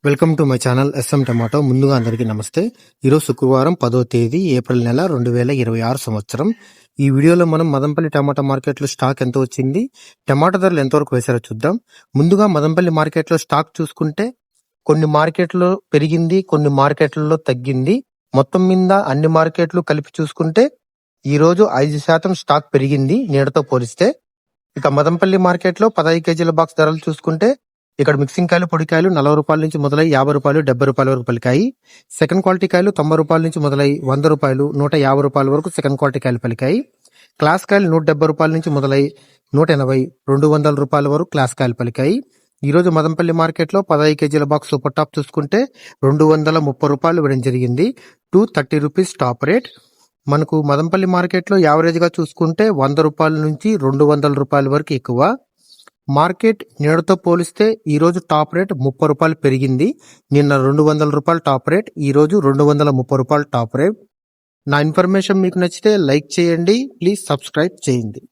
Welcome to my channel S M tomato. ముందుగా అందరికీ నమస్తే. ఈరోజు శుక్రవారం 10వ తేదీ ఏప్రిల్ నెల 2026 సంవత్సరం. ఈ వీడియోలో మనం మదనపల్లి టమాటా మార్కెట్లో స్టాక్ ఎంత వచ్చింది, టమాటా ధరలు ఎంతవరకు వేశారో చూద్దాం. ముందుగా మదనపల్లి మార్కెట్లో స్టాక్ చూసుకుంటే కొన్ని మార్కెట్లో పెరిగింది, కొన్ని మార్కెట్లలో తగ్గింది. మొత్తం మీద అన్ని మార్కెట్లు కలిపి చూసుకుంటే ఈ రోజు 5% స్టాక్ పెరిగింది నిన్నటితో పోలిస్తే. ఇక మదనపల్లి మార్కెట్లో 15 కేజీల బాక్స్ ధరలు చూసుకుంటే ఇక్కడ మిక్సింగ్ కాయలు, పొడికాయలు 40 రూపాయల నుంచి మొదలై 50 రూపాయలు, 70 రూపాయల వరకు పలికాయి. సెకండ్ క్వాలిటీ కాయలు 90 రూపాయల నుంచి మొదలై 100 రూపాయలు, 150 రూపాయల వరకు సెకండ్ క్వాలిటీ కాయలు పలికాయి. క్లాస్ కాయలు 170 రూపాయల నుంచి మొదలై 180, 200 రూపాయల వరకు క్లాస్ కాయలు పలికాయి. ఈ రోజు మదనపల్లి మార్కెట్లో 15 కేజీల బాక్స్ సూపర్ టాప్ చూసుకుంటే 230 రూపాయలు ఇవ్వడం జరిగింది. 230 రూపీస్ టాప్ రేట్. మనకు మదనపల్లి మార్కెట్లో యావరేజ్ గా చూసుకుంటే 100 రూపాయల నుంచి 200 రూపాయల వరకు ఎక్కువ. మార్కెట్ నిన్నటితో పోలిస్తే ఈ రోజు టాప్ రేట్ 30 రూపాయలు పెరిగింది. నిన్న 200 రూపాయలు టాప్ రేట్, ఈ రోజు 230 రూపాయలు టాప్ రేట్. నా ఇన్ఫర్మేషన్ మీకు నచ్చితే లైక్ చేయండి, ప్లీజ్ సబ్స్క్రైబ్ చేయండి.